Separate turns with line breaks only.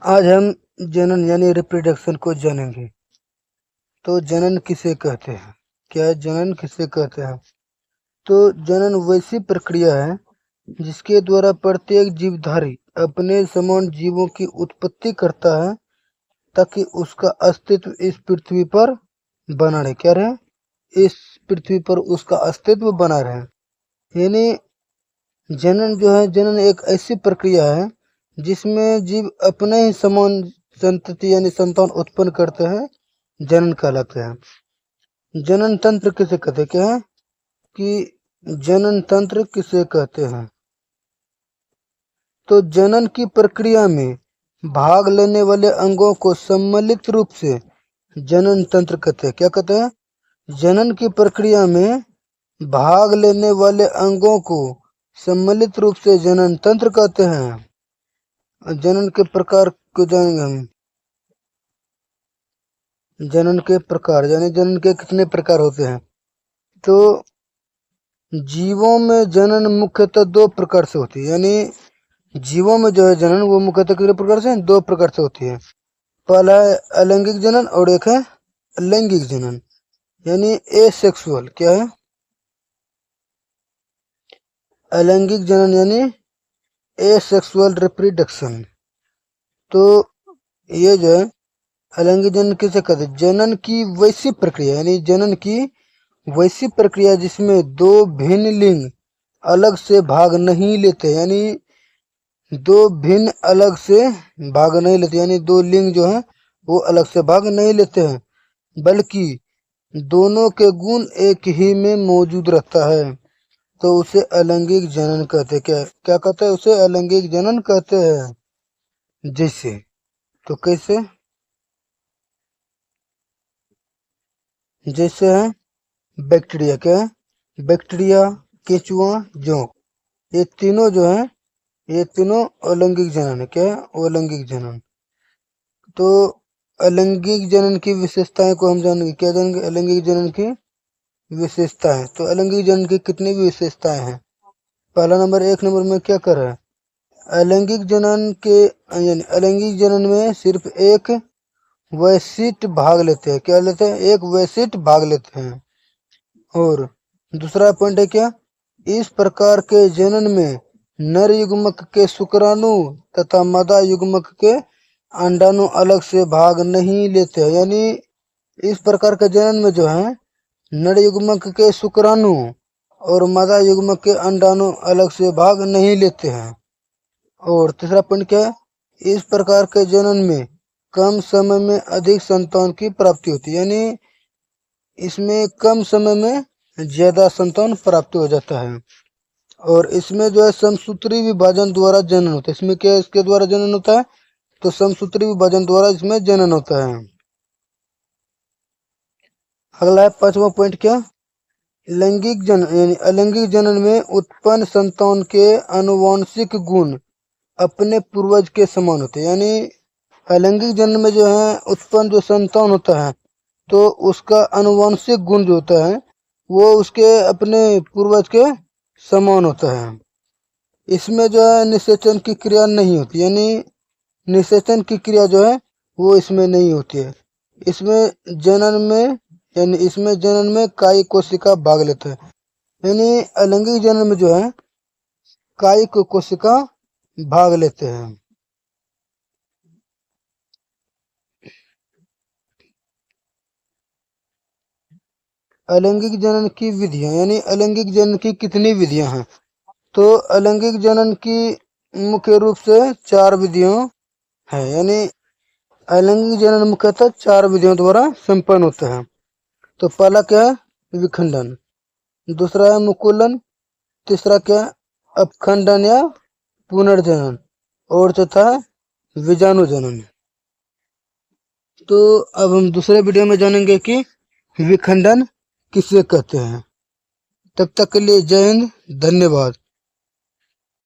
आज हम जनन यानी रिप्रोडक्शन को जानेंगे। तो जनन किसे कहते हैं? क्या जनन किसे कहते हैं? तो जनन वैसी प्रक्रिया है जिसके द्वारा प्रत्येक जीवधारी अपने समान जीवों की उत्पत्ति करता है ताकि उसका अस्तित्व इस पृथ्वी पर बना रहे। क्या रहे? इस पृथ्वी पर उसका अस्तित्व बना रहे। यानी जनन जो है, जनन एक ऐसी प्रक्रिया है जिसमें जीव अपने ही समान संतति यानी संतान उत्पन्न करते हैं, जनन कहलाते हैं। जनन तंत्र किसे कहते हैं? क्या है कि जनन तंत्र किसे कहते हैं? तो जनन की प्रक्रिया में भाग लेने वाले अंगों को सम्मिलित रूप से जनन तंत्र कहते हैं। क्या कहते हैं? जनन की प्रक्रिया में भाग लेने वाले अंगों को सम्मिलित रूप से जनन तंत्र कहते हैं। जनन के प्रकार को जानेंगे हम। जनन के प्रकार यानी जनन के कितने प्रकार होते हैं? तो जीवों में जनन मुख्यतः दो प्रकार से होती है। यानी जीवों में जो है जनन वो मुख्यतः कितने प्रकार से? दो प्रकार से होती है। पहला है अलैंगिक जनन और एक है लैंगिक जनन यानी एसेक्सुअल। क्या है? अलैंगिक जनन यानी एसेक्सुअल रिप्रोडक्शन। तो ये जो है अलैंगिक जनन किसे कहते हैं? जनन की वैसी प्रक्रिया यानी जनन की वैसी प्रक्रिया जिसमें दो भिन्न लिंग अलग से भाग नहीं लेते। यानी दो भिन्न अलग से भाग नहीं लेते यानी दो लिंग जो है वो अलग से भाग नहीं लेते हैं, बल्कि दोनों के गुण एक ही में मौजूद रहता है। तो उसे अलैंगिक जनन कहते हैं। क्या क्या कहते हैं? उसे अलैंगिक जनन कहते हैं। जैसे तो कैसे? जैसे है बैक्टीरिया। क्या है? बैक्टीरिया, केंचुआ, जोंक, ये तीनों जो है ये तीनों अलैंगिक जनन है। क्या है? अलैंगिक जनन। तो अलैंगिक जनन की विशेषताएं को हम जानेंगे। क्या जानेंगे? अलैंगिक जनन की विशेषताएं। तो अलैंगिक जनन की कितनी भी विशेषताएं हैं? पहला नंबर, एक नंबर में क्या कर रहा है? अलैंगिक जनन के यानी अलैंगिक जनन में सिर्फ एक वैशिष्ट भाग लेते हैं। क्या लेते हैं? एक वैशिष्ट भाग लेते हैं। और दूसरा पॉइंट है क्या? इस प्रकार के जनन में नर युग्मक के शुक्राणु तथा मादा युग्मक के अंडाणु अलग से भाग नहीं लेते हैं। यानी इस प्रकार के जनन में जो है नर युग्मक के शुक्राणु और मादा युग्मक के अंडाणु अलग से भाग नहीं लेते हैं। और तीसरा पॉइंट क्या है? इस प्रकार के जनन में कम समय में अधिक संतान की प्राप्ति होती है। यानी इसमें कम समय में ज्यादा संतान प्राप्त हो जाता है। और इसमें जो है समसूत्री विभाजन द्वारा जनन होता है। इसमें क्या है? इसके द्वारा जनन होता है। तो समसूत्री विभाजन द्वारा इसमें जनन होता है। अगला है पांचवा पॉइंट क्या? लैंगिक जनन यानी अलैंगिक जनन में उत्पन्न संतान के आनुवंशिक गुण अपने पूर्वज के समान होते हैं। यानी अलैंगिक जनन में जो है उत्पन्न जो संतान होता है तो उसका आनुवंशिक गुण जो होता है वो उसके अपने पूर्वज के समान होता है। इसमें जो है निषेचन की क्रिया नहीं होती। यानी निषेचन की क्रिया जो है वो इसमें नहीं होती है। इसमें जनन में कायिक कोशिका भाग लेता है। यानी अलैंगिक जनन में जो है कायिक कोशिका भाग लेते हैं। अलैंगिक जनन की विधियां यानी अलैंगिक जनन की कितनी विधियां हैं? तो अलैंगिक जनन की मुख्य रूप से 4 विधियां हैं। यानी अलैंगिक जनन मुख्यतः 4 विधियों द्वारा संपन्न होता है। तो पहला क्या है? विखंडन। दूसरा है मुकुलन। तीसरा क्या है? अपखंडन या पुनर्जनन। और चौथा है बीजाणु जनन। तो अब हम दूसरे वीडियो में जानेंगे कि विखंडन किसे कहते हैं। तब तक के लिए जय हिंद, धन्यवाद।